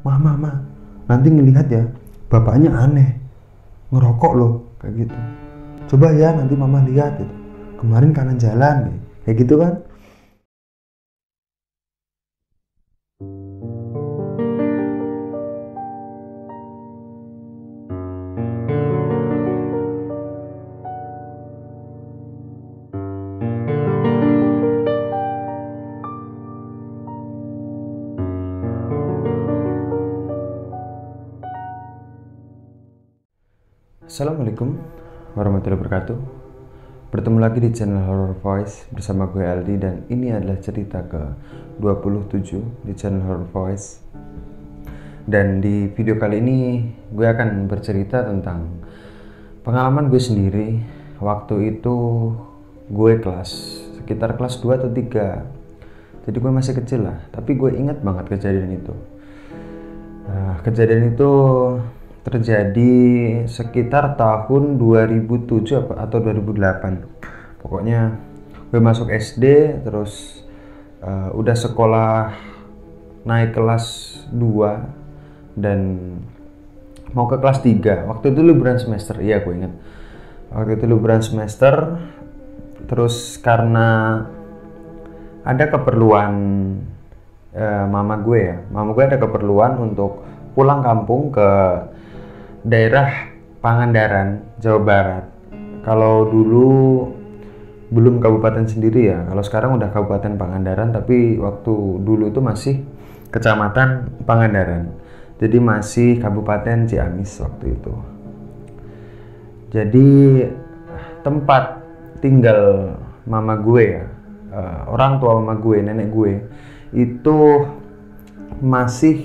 mah, nanti ngelihat ya, bapaknya aneh, ngerokok loh, kayak gitu. Coba ya nanti mama lihat gitu. Kemarin kanan jalan, kayak gitu kan. Assalamualaikum warahmatullahi wabarakatuh. Bertemu lagi di channel Horror Voice bersama gue Aldi, dan ini adalah cerita ke 27 di channel Horror Voice. Dan di video kali ini gue akan bercerita tentang pengalaman gue sendiri. Waktu itu gue sekitar kelas 2 atau 3. Jadi gue masih kecil lah, tapi gue ingat banget kejadian itu. Kejadian itu terjadi sekitar tahun 2007 atau 2008. Pokoknya gue masuk SD, terus udah sekolah naik kelas 2 dan mau ke kelas 3. Waktu itu liburan semester, iya gue ingat. Waktu itu liburan semester, terus karena ada keperluan mama gue ada keperluan untuk pulang kampung ke daerah Pangandaran, Jawa Barat. Kalau dulu belum kabupaten sendiri ya, kalau sekarang udah Kabupaten Pangandaran, tapi waktu dulu itu masih Kecamatan Pangandaran. Jadi masih Kabupaten Ciamis waktu itu. Jadi tempat tinggal mama gue orang tua mama gue, nenek gue, itu masih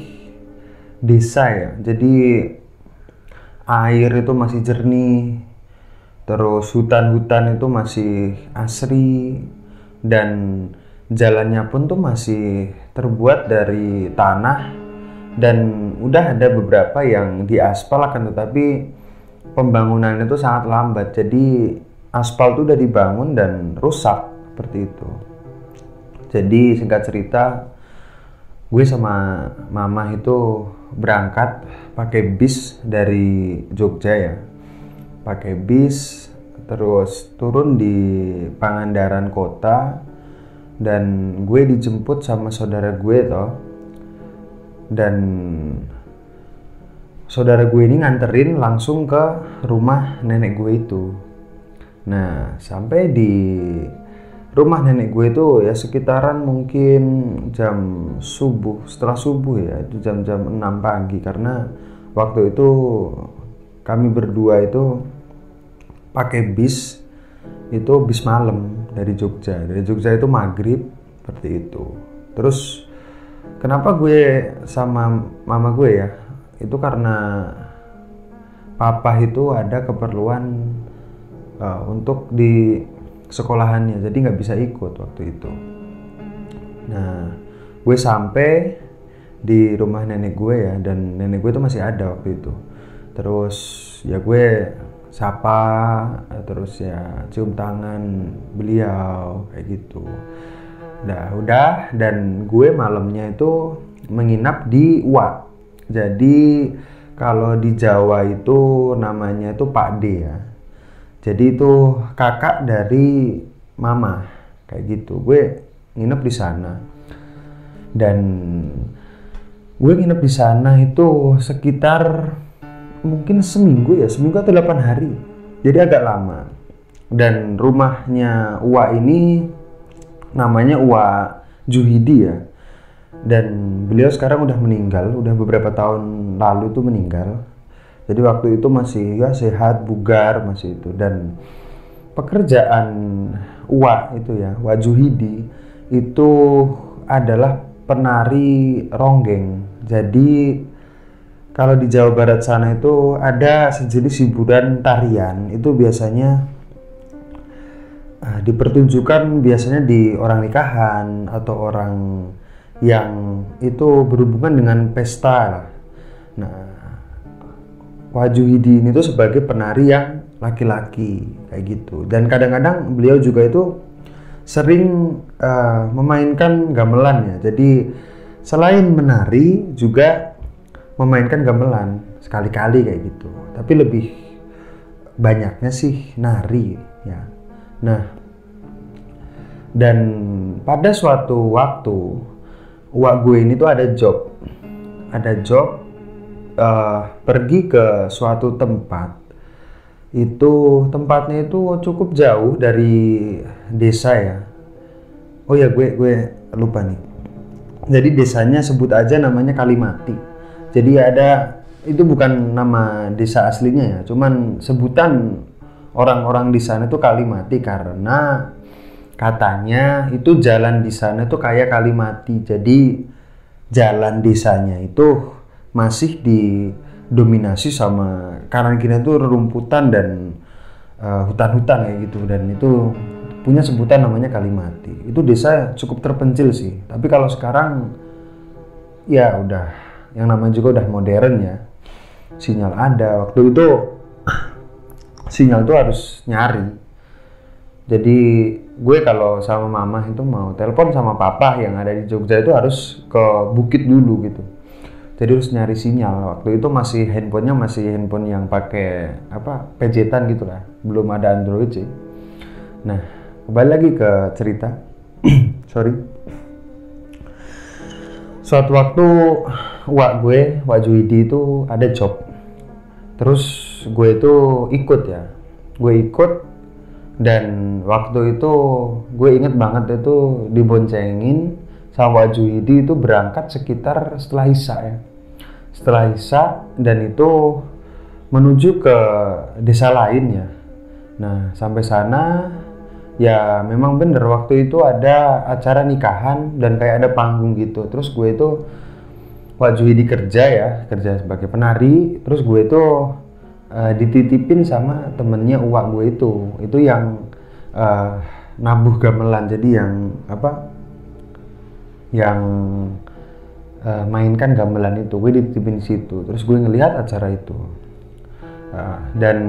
desa ya. Jadi air itu masih jernih, terus hutan-hutan itu masih asri, dan jalannya pun tuh masih terbuat dari tanah, dan udah ada beberapa yang diaspal, akan tetapi pembangunan itu sangat lambat. Jadi aspal tuh udah dibangun dan rusak seperti itu. Jadi singkat cerita, gue sama mama itu berangkat pakai bis dari Jogja ya, pakai bis, terus turun di Pangandaran kota, dan gue dijemput sama saudara gue dan saudara gue ini nganterin langsung ke rumah nenek gue itu. Nah, sampai di rumah nenek gue itu ya sekitaran mungkin jam subuh, setelah subuh ya, itu jam-jam 6 pagi, karena waktu itu kami berdua itu pakai bis, itu bis malam dari Jogja. Dari Jogja itu maghrib, seperti itu. Terus kenapa gue sama mama gue ya, itu karena papa itu ada keperluan untuk di sekolahannya, jadi nggak bisa ikut waktu itu. Nah, gue sampai di rumah nenek gue ya, dan nenek gue itu masih ada waktu itu. Terus ya gue sapa, terus ya cium tangan beliau kayak gitu. Nah udah, dan gue malamnya itu menginap di Uwa. Jadi kalau di Jawa itu namanya itu Pak D ya. Jadi itu kakak dari mama, kayak gitu. Gue nginep di sana, dan gue nginep di sana itu sekitar mungkin seminggu atau 8 hari. Jadi agak lama. Dan rumahnya Uwa ini namanya Uwa Juhidi ya. Dan beliau sekarang udah meninggal, udah beberapa tahun lalu tuh meninggal. Jadi waktu itu masih ya sehat, bugar masih itu. Dan pekerjaan Uwa itu ya, Uwa Juhidi itu adalah penari ronggeng. Jadi kalau di Jawa Barat sana itu ada sejenis hiburan tarian, itu biasanya dipertunjukkan biasanya di orang nikahan atau orang yang itu berhubungan dengan pesta. Nah, Wajuhidi ini tuh sebagai penari yang laki-laki kayak gitu. Dan kadang-kadang beliau juga itu sering memainkan gamelan ya. Jadi selain menari juga memainkan gamelan sekali-kali kayak gitu, tapi lebih banyaknya sih nari ya. Nah, dan pada suatu waktu uak gue ini tuh ada job pergi ke suatu tempat. Itu tempatnya itu cukup jauh dari desa ya. Oh ya, gue lupa nih. Jadi desanya sebut aja namanya Kalimati. Jadi itu bukan nama desa aslinya ya, cuman sebutan orang-orang di sana itu Kalimati karena katanya itu jalan di sana itu kayak Kalimati. Jadi jalan desanya itu masih didominasi sama kanan kiri itu rumputan dan hutan-hutan kayak gitu, dan itu punya sebutan namanya Kalimati. Itu desa cukup terpencil sih, tapi kalau sekarang ya udah yang namanya juga udah modern ya, sinyal ada. Waktu itu sinyal tuh harus nyari, jadi gue kalau sama mama itu mau telepon sama papa yang ada di Jogja itu harus ke bukit dulu gitu. Jadi harus nyari sinyal. Waktu itu handphonenya masih handphone yang pakai pejetan gitu lah, belum ada Android sih. Nah, kembali lagi ke cerita. Sorry. Suatu waktu Wak Juhidi itu ada job. Terus gue itu ikut ya. Gue ikut, dan waktu itu gue inget banget itu diboncengin sama Wak Juhidi itu berangkat sekitar setelah Isya ya. Setelah Isya, dan itu menuju ke desa lain ya. Nah, sampai sana ya memang bener waktu itu ada acara nikahan dan kayak ada panggung gitu. Terus gue itu Wak Juhidi kerja sebagai penari. Terus gue itu dititipin sama temennya uak gue itu yang nabuh gamelan. Jadi yang mainkan gamelan itu gue dititipin situ. Terus gue ngelihat acara itu dan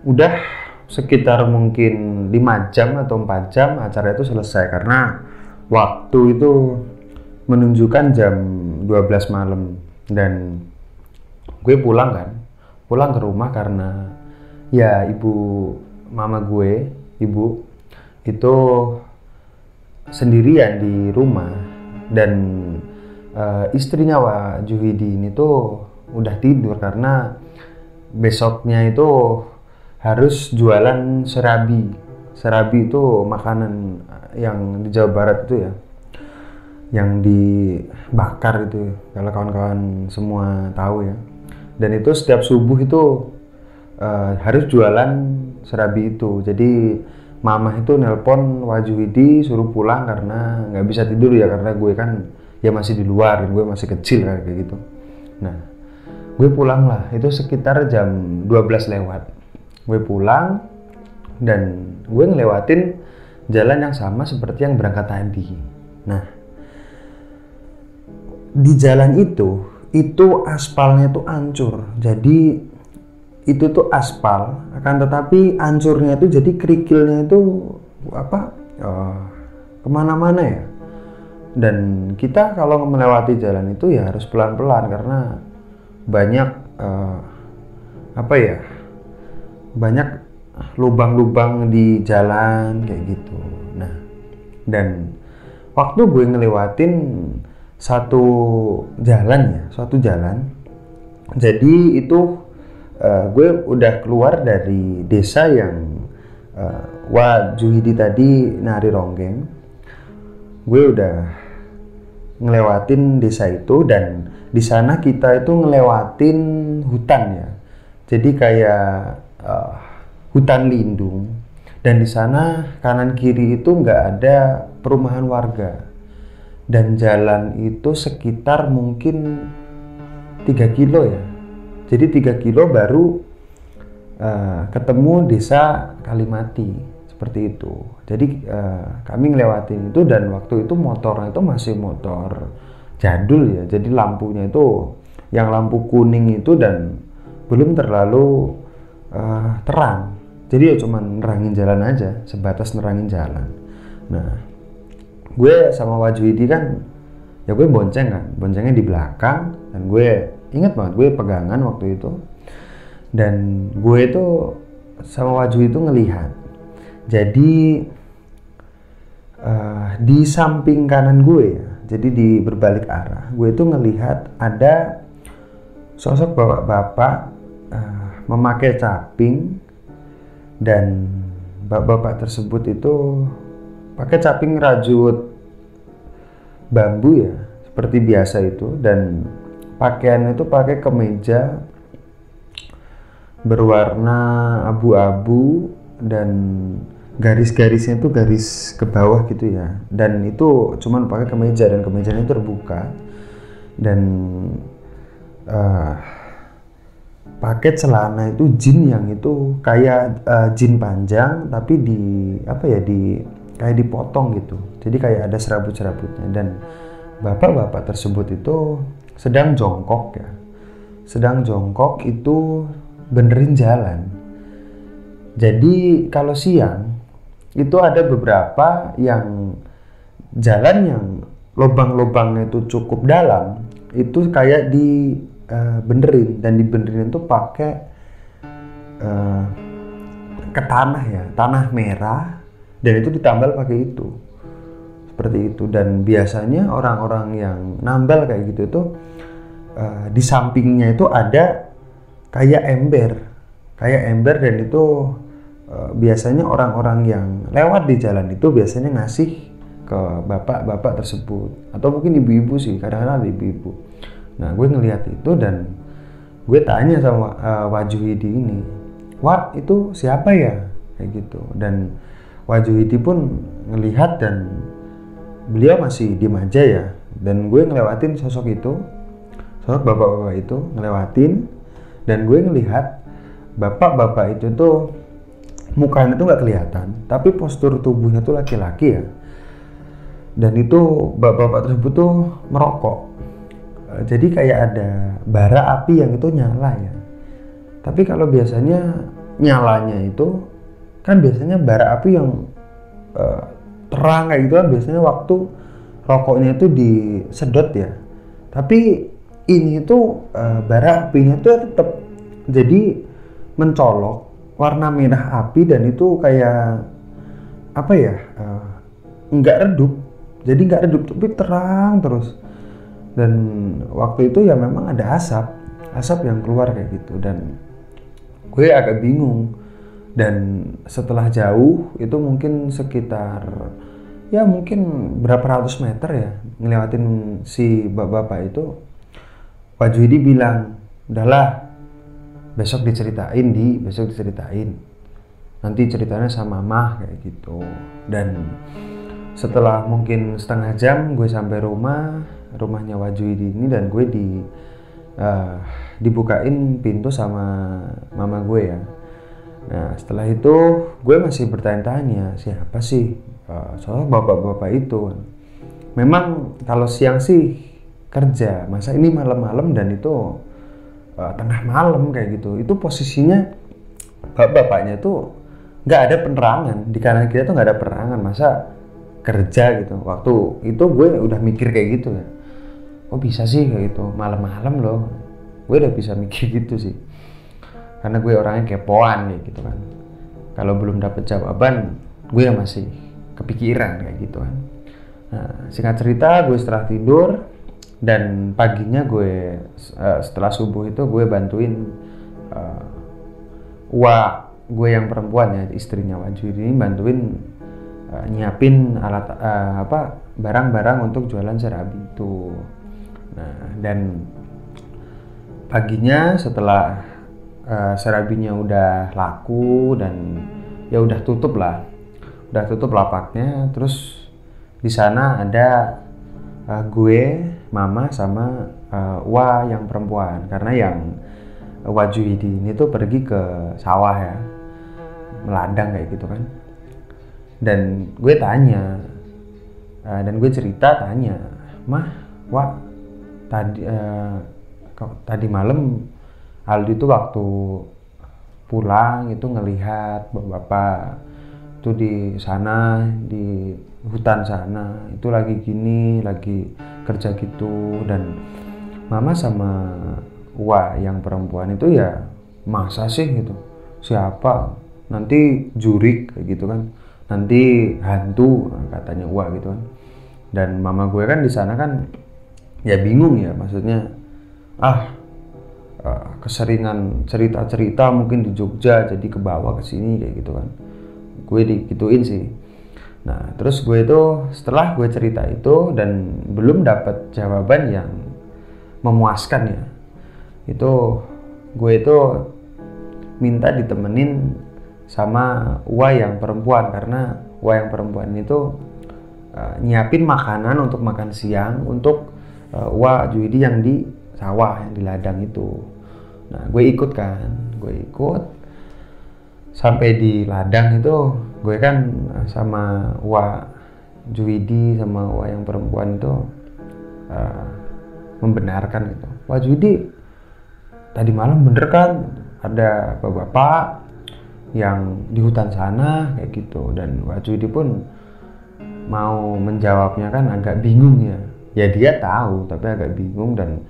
udah sekitar mungkin 5 jam atau 4 jam acara itu selesai, karena waktu itu menunjukkan jam 12 malam. Dan gue pulang ke rumah karena ya mama gue itu sendirian di rumah, dan istrinya Wak Juhidi ini tuh udah tidur karena besoknya itu harus jualan serabi. Serabi itu makanan yang di Jawa Barat itu ya, yang dibakar itu, kalau kawan-kawan semua tahu ya. Dan itu setiap subuh itu harus jualan serabi itu. Jadi mama itu nelpon Wak Juhidi suruh pulang karena nggak bisa tidur ya, karena gue kan ya masih di luar dan gue masih kecil kayak gitu. Nah, gue pulang lah itu sekitar jam 12 lewat. Gue pulang dan gue ngelewatin jalan yang sama seperti yang berangkat tadi. Nah, di jalan itu aspalnya tuh hancur. Jadi itu tuh aspal, akan tetapi hancurnya itu jadi kerikilnya itu kemana-mana ya. Dan kita kalau melewati jalan itu ya harus pelan-pelan karena banyak banyak lubang-lubang di jalan kayak gitu. Nah, dan waktu gue ngelewatin suatu jalan, jadi itu gue udah keluar dari desa yang Wak Juhidi tadi nari ronggeng. Gue udah ngelewatin desa itu, dan di sana kita itu ngelewatin hutan ya. Jadi kayak hutan lindung, dan di sana kanan kiri itu nggak ada perumahan warga, dan jalan itu sekitar mungkin 3 kilo ya. Jadi 3 kilo baru ketemu desa Kalimati seperti itu. Jadi kami ngelewatin itu, dan waktu itu motornya itu masih motor jadul ya. Jadi lampunya itu yang lampu kuning itu, dan belum terlalu terang. Jadi ya cuman nerangin jalan aja, sebatas nerangin jalan. Nah, gue sama Wak Juhidi kan Ya gue bonceng kan, boncengnya di belakang, dan gue ingat banget gue pegangan waktu itu, dan gue itu sama Waju itu ngelihat. Jadi di samping kanan gue ya, jadi di berbalik arah, gue itu ngelihat ada sosok bapak-bapak memakai caping, dan bapak-bapak tersebut itu pakai caping rajut bambu ya, seperti biasa itu, dan pakaiannya itu pakai kemeja berwarna abu-abu dan garis-garisnya itu garis ke bawah gitu ya, dan itu cuman pakai kemeja, dan kemejanya itu terbuka, dan pakai celana itu jin yang itu kayak jin panjang tapi di apa ya, di kayak dipotong gitu, jadi kayak ada serabut-serabutnya, dan bapak-bapak tersebut itu sedang jongkok ya, sedang jongkok itu benerin jalan. Jadi kalau siang itu ada beberapa yang jalan yang lubang-lubangnya itu cukup dalam, itu kayak di benerin, dan dibenerin itu pakai ke tanah ya, tanah merah, dan itu ditambal pakai itu, seperti itu. Dan biasanya orang-orang yang nambal kayak gitu itu di sampingnya itu ada kayak ember, dan itu biasanya orang-orang yang lewat di jalan itu biasanya ngasih ke bapak-bapak tersebut, atau mungkin ibu-ibu sih, kadang-kadang ada ibu-ibu. Nah gue ngelihat itu, dan gue tanya sama Wajuhidi ini, "Wah, itu siapa ya?" kayak gitu. Dan Wajuhidi pun ngelihat, dan beliau masih diem aja ya, dan gue ngelewatin sosok itu, sosok bapak-bapak itu ngelewatin, dan gue ngelihat bapak-bapak itu tuh mukanya tuh nggak kelihatan, tapi postur tubuhnya tuh laki-laki ya, dan itu bapak-bapak tersebut tuh merokok. Jadi kayak ada bara api yang itu nyala ya, tapi kalau biasanya nyalanya itu kan biasanya bara api yang terang kayak gitu kan, biasanya waktu rokoknya itu disedot ya, tapi ini tuh bara apinya tuh tetap jadi mencolok warna merah api, dan itu kayak apa ya, nggak redup, jadi nggak redup tapi terang terus. Dan waktu itu ya memang ada asap yang keluar kayak gitu, dan gue agak bingung. Dan setelah jauh itu mungkin sekitar ya mungkin berapa ratus meter ya ngelewatin si bapak itu, Wajuhidi bilang, "Udahlah, besok diceritain, nanti ceritanya sama Mah," kayak gitu. Dan setelah mungkin setengah jam gue sampai rumahnya Wajuhidi ini, dan gue dibukain pintu sama mama gue ya. Nah setelah itu gue masih bertanya-tanya, siapa sih soal bapak-bapak itu. Memang kalau siang sih kerja, masa ini malam-malam, dan itu tengah malam kayak gitu. Itu posisinya bapak-bapaknya tuh nggak ada penerangan, di kanan kita tuh nggak ada penerangan, masa kerja gitu. Waktu itu gue udah mikir kayak gitu ya, kok bisa sih kayak gitu malam-malam loh. Gue udah bisa mikir gitu sih, karena gue orangnya kepoan kayak gitu kan. Kalau belum dapet jawaban, gue masih kepikiran kayak gitu kan. Nah, singkat cerita, gue setelah tidur, dan paginya gue setelah subuh itu gue bantuin gue yang perempuan ya, istrinya Wajuhidi ini, bantuin nyiapin alat barang-barang untuk jualan serabi itu. Nah, dan paginya setelah serabinya udah laku, dan ya udah tutup lapaknya, terus di sana ada gue, mama, sama Wa yang perempuan, karena yang Wajuhidi ini tuh pergi ke sawah ya, meladang kayak gitu kan. Dan gue tanya, dan gue tanya, "Mah, Wak, tadi malam Aldi tuh waktu pulang itu ngelihat bapak tuh di sana, di hutan sana, itu lagi gini, lagi kerja gitu. Dan mama sama Wah yang perempuan itu ya, masa sih gitu, siapa, nanti jurik kayak gitu kan, nanti hantu katanya Wah gitu kan. Dan mama gue kan di sana kan ya bingung ya, maksudnya keseringan cerita-cerita mungkin di Jogja jadi kebawa ke sini kayak gitu kan, gue digituin sih. Nah terus gue itu setelah gue cerita itu dan belum dapat jawaban yang memuaskan ya, itu gue itu minta ditemenin sama Wah yang perempuan, karena Wah yang perempuan itu nyiapin makanan untuk makan siang untuk Wah Juidi yang di sawah, yang di ladang itu. Nah gue ikut sampai di ladang itu. Gue kan sama Wah Juidi sama Wah yang perempuan itu membenarkan gitu, Wah Juidi tadi malam bener kan ada bapak-bapak yang di hutan sana kayak gitu. Dan Wah Juidi pun mau menjawabnya kan agak bingung ya dia tahu tapi agak bingung. Dan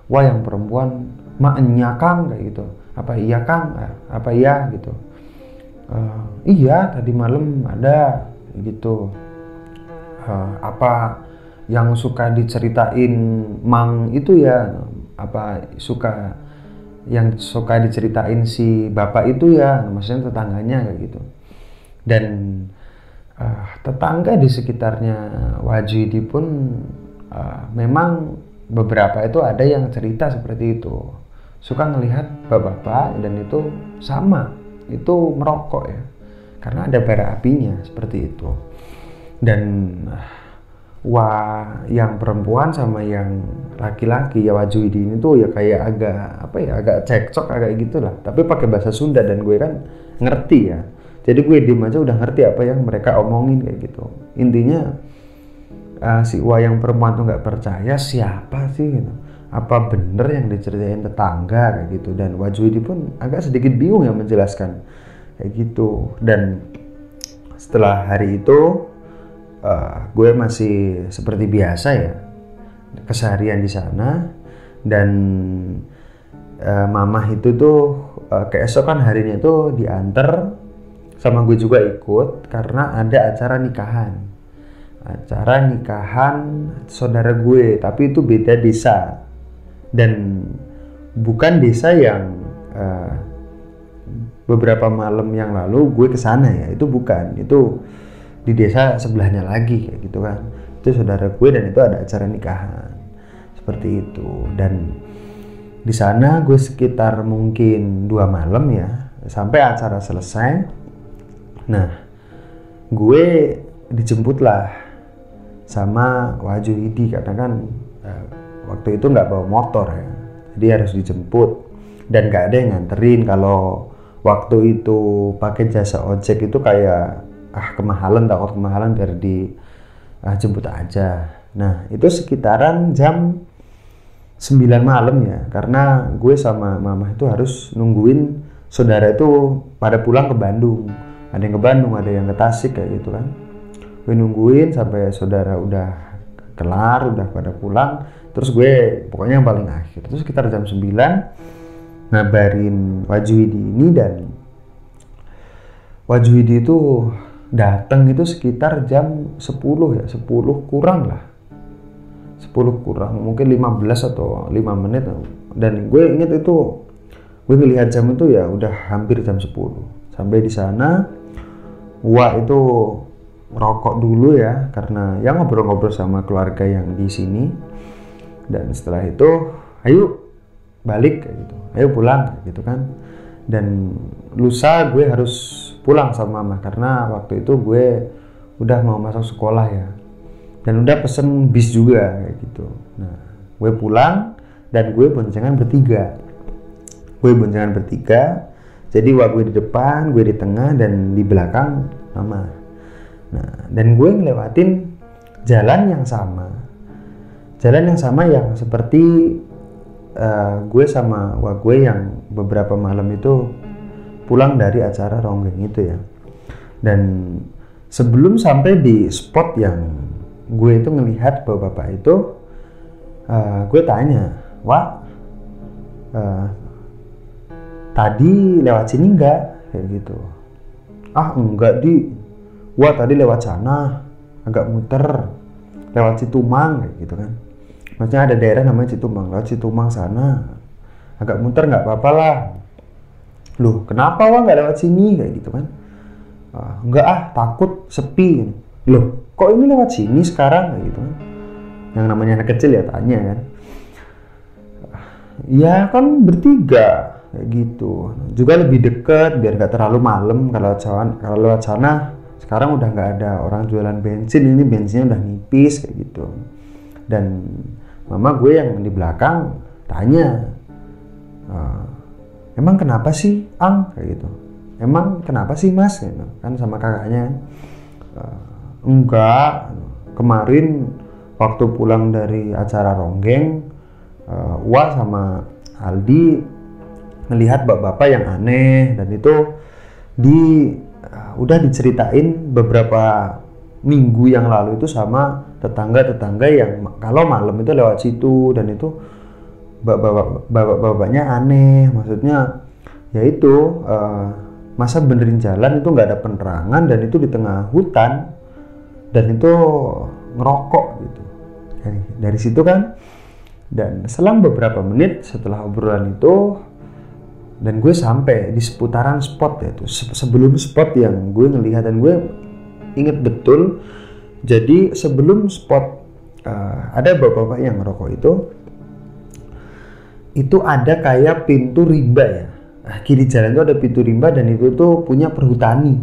Wah yang perempuan, maknya Kang kayak gitu, apa iya Kang, apa iya gitu, iya tadi malam ada gitu, apa yang suka diceritain Mang itu ya, apa yang suka diceritain si bapak itu ya, maksudnya tetangganya kayak gitu. Dan tetangga di sekitarnya Wajidi pun memang beberapa itu ada yang cerita seperti itu, suka ngelihat bapak-bapak dan itu sama, itu merokok ya, karena ada bara apinya seperti itu. Dan Wah yang perempuan sama yang laki-laki ya Wajuidi ini tuh ya kayak agak cekcok agak gitulah, tapi pakai bahasa Sunda dan gue kan ngerti ya, jadi gue diem aja udah ngerti apa yang mereka omongin kayak gitu. Intinya si Wah yang perempuan tuh nggak percaya siapa sih gitu, apa bener yang diceritain tetangga kayak gitu. Dan Wajuidi pun agak sedikit bingung ya menjelaskan kayak gitu. Dan setelah hari itu gue masih seperti biasa ya keseharian di sana. Dan mamah itu tuh keesokan harinya tuh diantar sama gue juga ikut, karena ada acara nikahan saudara gue, tapi itu beda desa dan bukan desa yang beberapa malam yang lalu gue kesana ya, itu bukan, itu di desa sebelahnya lagi kayak gitu kan. Itu saudara gue dan itu ada acara nikahan seperti itu. Dan di sana gue sekitar mungkin 2 malam ya sampai acara selesai. Nah gue dijemput lah sama Wajuidi karena kan waktu itu nggak bawa motor ya, jadi harus dijemput dan nggak ada yang nganterin. Kalau waktu itu pakai jasa ojek itu kayak takut kemahalan biar dijemput aja. Nah itu sekitaran jam 9 malam ya, karena gue sama mama itu harus nungguin saudara itu pada pulang ke Bandung. Ada yang ke Bandung, ada yang ke Tasik kayak gitu kan. Gue nungguin sampai saudara udah kelar, udah pada pulang, terus gue pokoknya yang paling akhir. Terus sekitar jam 9 ngabarin Wajuidi ini, dan Wajuidi itu datang itu sekitar jam 10 ya, 10 kurang lah, 10 kurang mungkin 15 atau 5 menit. Dan gue inget itu, gue ngelihat jam itu ya udah hampir jam 10. Sampai di sana Wah itu rokok dulu ya, karena ya ngobrol-ngobrol sama keluarga yang di sini. Dan setelah itu ayo balik kayak gitu, ayo pulang kayak gitu kan. Dan lusa gue harus pulang sama mama karena waktu itu gue udah mau masuk sekolah ya, dan udah pesen bis juga kayak gitu. Nah gue pulang dan gue boncengan bertiga. Jadi Wah gue di depan, gue di tengah, dan di belakang mama. Nah dan gue ngelewatin jalan yang sama yang seperti gue sama Wah gue yang beberapa malam itu pulang dari acara ronggeng itu ya. Dan sebelum sampai di spot yang gue itu ngelihat bapak-bapak itu, Gue tanya, Wak, tadi lewat sini enggak? Kayak gitu. Ah enggak di, wah tadi lewat sana, agak muter, lewat Citumang kayak gitu kan. Maksudnya ada daerah namanya Citumang, lewat Citumang sana, agak muter nggak apa-apa lah. Loh kenapa Wak nggak lewat sini kayak gitu kan? Enggak takut sepi. Loh kok ini lewat sini sekarang kayak gitu kan? Yang namanya anak kecil ya tanya kan. Ya kan bertiga kayak gitu, juga lebih deket biar gak terlalu malam. Kalau lewat sana sekarang udah nggak ada orang jualan bensin, ini bensinnya udah nipis kayak gitu. Dan mama gue yang di belakang tanya, emang kenapa sih Ang kayak gitu, emang kenapa sih Mas gitu. Kan sama kakaknya, enggak, kemarin waktu pulang dari acara ronggeng, Wah sama Aldi melihat bapak-bapak yang aneh, dan itu udah diceritain beberapa minggu yang lalu itu sama tetangga-tetangga yang kalau malam itu lewat situ, dan itu bapak-bapaknya aneh. Maksudnya yaitu masa benerin jalan itu nggak ada penerangan, dan itu di tengah hutan, dan itu ngerokok gitu. Dari situ kan. Dan selang beberapa menit setelah obrolan itu, dan gue sampai di seputaran spot ya, itu sebelum spot yang gue ngelihat, dan gue inget betul. Jadi sebelum spot ada bapak-bapak yang ngerokok itu ada kayak pintu rimba ya. Kiri jalan itu ada pintu rimba, dan itu tuh punya perhutani.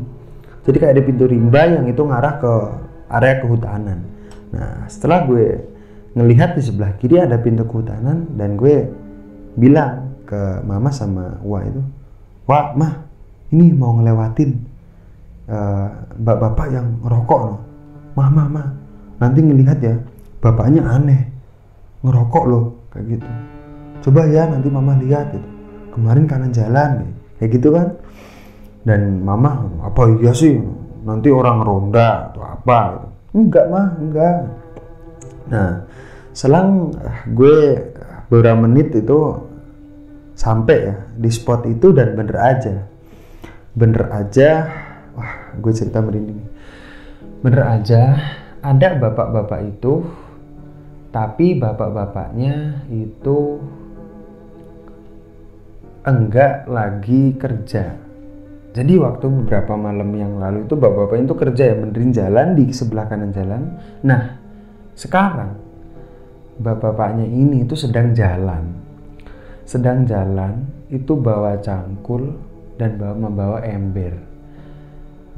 Jadi kayak ada pintu rimba yang itu ngarah ke area kehutanan. Nah setelah gue ngelihat di sebelah kiri ada pintu kehutanan, dan gue bilang ke mama sama Wah itu, Wah mah ini mau ngelewatin bapak yang ngerokok loh. Mah nanti ngelihat ya bapaknya aneh ngerokok loh kayak gitu. Coba ya nanti mama lihat gitu. Kemarin kanan jalan kayak gitu kan. Dan mama, apa iya sih nanti orang ronda atau apa gitu. Enggak mah, enggak. Nah selang gue beberapa menit itu sampai ya di spot itu, dan bener aja, wah gue cerita merinding. Bener aja ada bapak-bapak itu, tapi bapak-bapaknya itu enggak lagi kerja. Jadi waktu beberapa malam yang lalu itu bapak-bapaknya itu kerja ya, benerin jalan di sebelah kanan jalan. Nah sekarang bapak-bapaknya ini itu sedang jalan itu bawa cangkul dan membawa ember.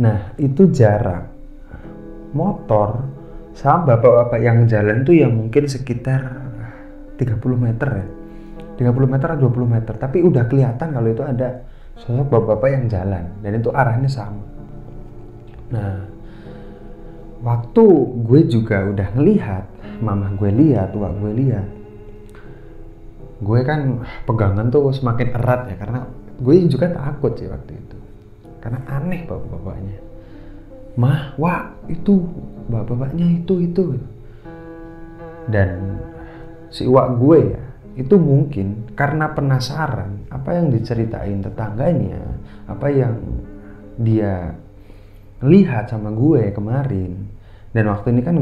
Nah itu jarak motor sama bapak-bapak yang jalan tuh ya mungkin sekitar 30 meter ya, 30 meter atau 20 meter, tapi udah kelihatan kalau itu ada sosok bapak-bapak yang jalan, dan itu arahnya sama. Nah waktu gue juga udah ngelihat, mama gue lihat, wak gue lihat, gue kan pegangan tuh semakin erat ya, karena gue juga takut sih waktu itu, karena aneh bapak-bapaknya. Mah, wak itu bapak-bapaknya itu. Dan si wak gue ya itu mungkin karena penasaran apa yang diceritain tetangganya, apa yang dia lihat sama gue kemarin. Dan waktu ini kan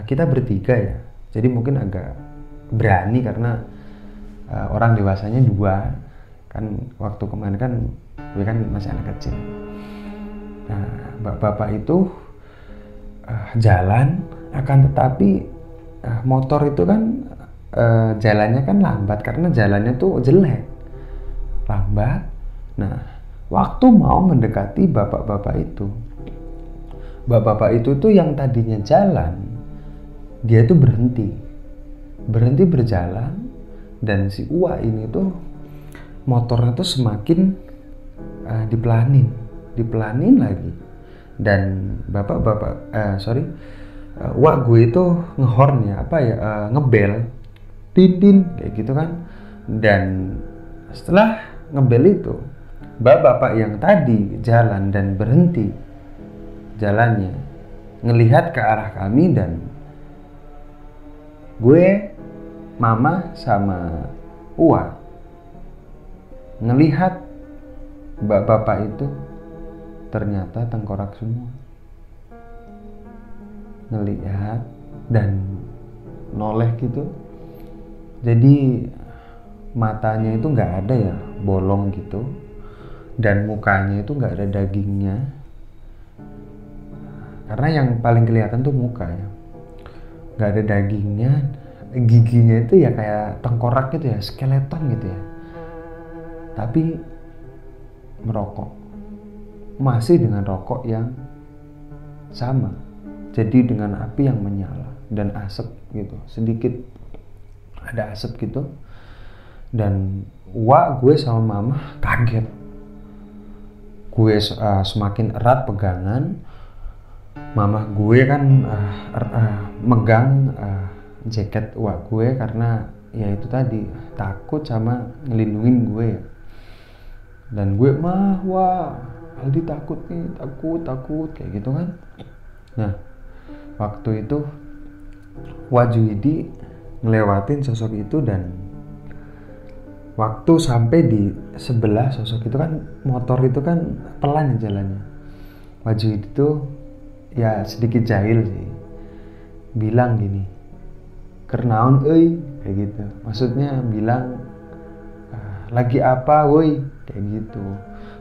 kita bertiga ya, jadi mungkin agak berani karena orang dewasanya 2 kan. Waktu kemarin kan gue kan masih anak kecil. Nah bapak itu jalan, akan tetapi motor itu kan jalannya kan lambat, karena jalannya tuh jelek, lambat. Nah waktu mau mendekati bapak-bapak itu tuh yang tadinya jalan, dia tuh berhenti berjalan, dan si Uwa ini tuh motornya tuh semakin dipelanin lagi. Dan Uwa gue itu ngehorn ya, ngebel tin kayak gitu kan. Dan setelah ngebel itu, bapak yang tadi jalan dan berhenti jalannya ngelihat ke arah kami, dan gue mama sama Uwa ngelihat bapak itu ternyata tengkorak semua. Ngelihat dan noleh gitu. Jadi matanya itu nggak ada ya, bolong gitu. Dan mukanya itu nggak ada dagingnya. Karena yang paling kelihatan tuh muka ya. Nggak ada dagingnya. Giginya itu ya kayak tengkorak gitu ya, skeleton gitu ya. Tapi merokok. Masih dengan rokok yang sama. Jadi dengan api yang menyala dan asap gitu. Sedikit ada asap gitu. Dan gue sama mama kaget. Gue semakin erat pegangan. Mama gue kan megang jaket gue karena ya itu tadi takut sama ngelindungin gue ya. Dan gue Aldi takut nih, takut kayak gitu kan. Nah waktu itu Wajuidi ngelewatin sosok itu dan waktu sampai di sebelah sosok itu kan motor itu kan pelan ya jalannya. Wajuidi tuh ya sedikit jahil sih, bilang gini, kernaon kayak gitu. Maksudnya bilang lagi apa woi kayak gitu.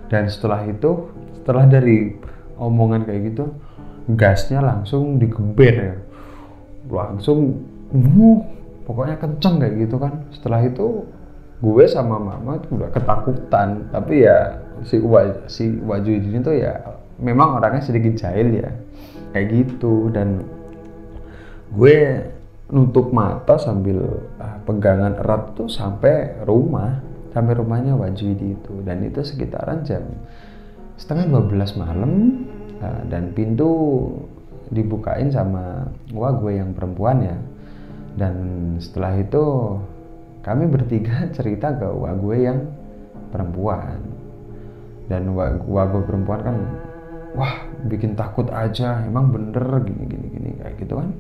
Dan setelah dari omongan kayak gitu, gasnya langsung digeber ya, langsung pokoknya kenceng kayak gitu kan. Setelah itu gue sama mama itu udah ketakutan. Tapi ya si Wajuidi ini tuh ya memang orangnya sedikit jahil ya kayak gitu. Dan gue nutup mata sambil pegangan erat tuh sampai rumahnya Wajuidi itu. Dan itu sekitaran jam 11:30 malam. Dan pintu dibukain sama gue yang perempuan ya. Dan setelah itu kami bertiga cerita ke gue yang perempuan. Dan gue perempuan kan bikin takut aja, emang bener gini kayak gitu kan.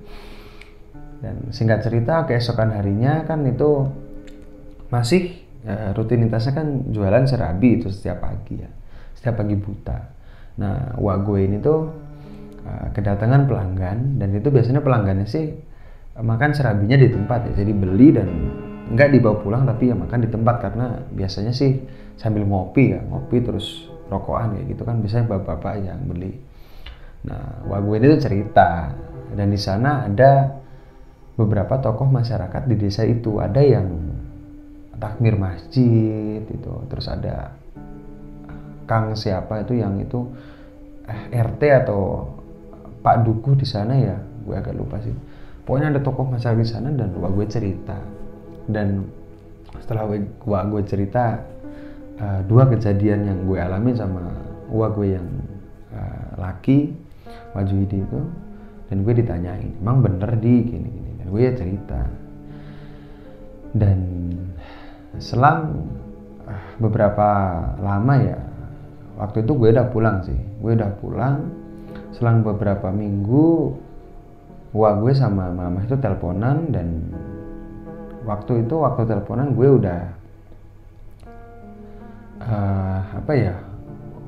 Dan singkat cerita keesokan harinya kan itu masih rutinitasnya kan jualan serabi itu setiap pagi buta. Nah gue ini tuh kedatangan pelanggan, dan itu biasanya pelanggannya sih makan serabinya di tempat ya, jadi beli dan nggak dibawa pulang tapi ya makan di tempat, karena biasanya sih sambil ngopi terus rokokan kayak gitu kan, biasanya bapak-bapak yang beli. Nah gue ini tuh cerita, dan di sana ada beberapa tokoh masyarakat di desa itu, ada yang takmir masjid itu, terus ada Kang siapa itu yang itu RT atau Pak Dukuh di sana ya, gue agak lupa sih. Pokoknya ada tokoh masyarakat di sana dan gue cerita. Dan setelah gue cerita dua kejadian yang gue alami sama gue yang laki Wajuidi itu, dan gue ditanyain, emang bener gini, dan gue ya cerita. Dan selang beberapa lama ya, waktu itu gue udah pulang. Selang beberapa minggu gue sama mama itu teleponan, dan waktu teleponan gue udah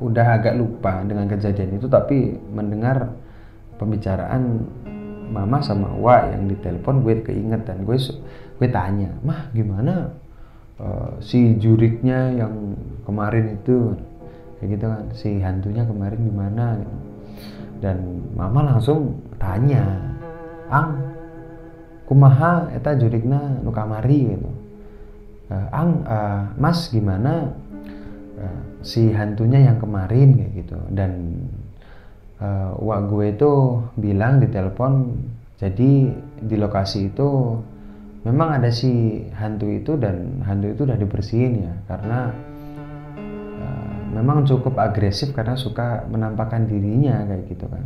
udah agak lupa dengan kejadian itu, tapi mendengar pembicaraan mama sama yang ditelepon gue keinget. Dan gue tanya, mah gimana si juriknya yang kemarin itu kayak gitu kan, si hantunya kemarin gimana gitu. Dan mama langsung tanya, ang kumaha eta jurikna nu kamari gitu. Mas gimana si hantunya yang kemarin kayak gitu. Dan gue itu bilang di telepon, jadi di lokasi itu memang ada si hantu itu, dan hantu itu udah dibersihin ya, karena memang cukup agresif karena suka menampakkan dirinya kayak gitu kan,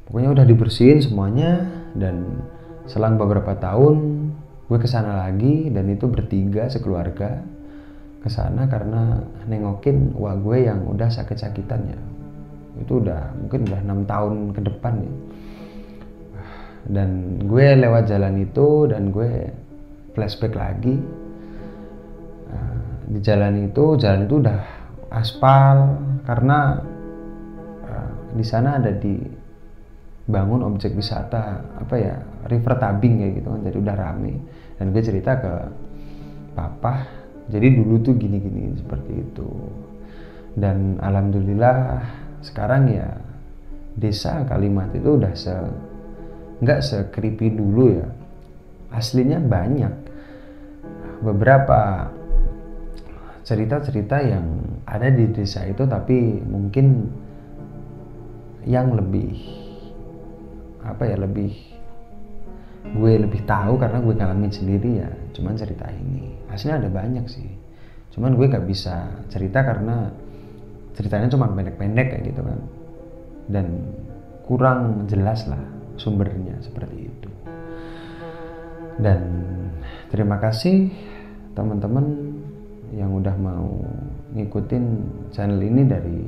pokoknya udah dibersihin semuanya. Dan selang beberapa tahun gue kesana lagi, dan itu bertiga sekeluarga kesana karena nengokin gue yang udah sakit-sakitan ya. Itu mungkin udah 6 tahun ke depan ya. Dan gue lewat jalan itu dan gue flashback lagi. Di jalan itu udah aspal karena di sana ada dibangun objek wisata river tubing kayak gitu kan, jadi udah rame. Dan gue cerita ke papa, jadi dulu tuh gini-gini seperti itu. Dan alhamdulillah sekarang ya desa Kalimat itu udah nggak se-creepy dulu ya. Aslinya banyak beberapa cerita-cerita yang ada di desa itu, tapi mungkin yang lebih gue lebih tahu karena gue ngalamin sendiri ya, cuman cerita ini. Aslinya ada banyak sih, cuman gue gak bisa cerita karena ceritanya cuma pendek-pendek kayak gitu kan, dan kurang jelas lah sumbernya seperti itu. Dan terima kasih teman-teman yang udah mau ngikutin channel ini dari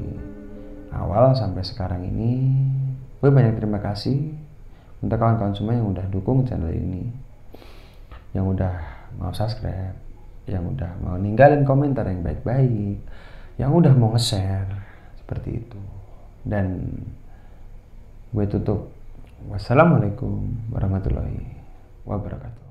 awal sampai sekarang ini. Gue banyak terima kasih untuk kawan-kawan semua yang udah dukung channel ini, yang udah mau subscribe, yang udah mau ninggalin komentar yang baik-baik, yang udah mau nge-share seperti itu. Dan gue tutup. Wassalamualaikum warahmatullahi wabarakatuh.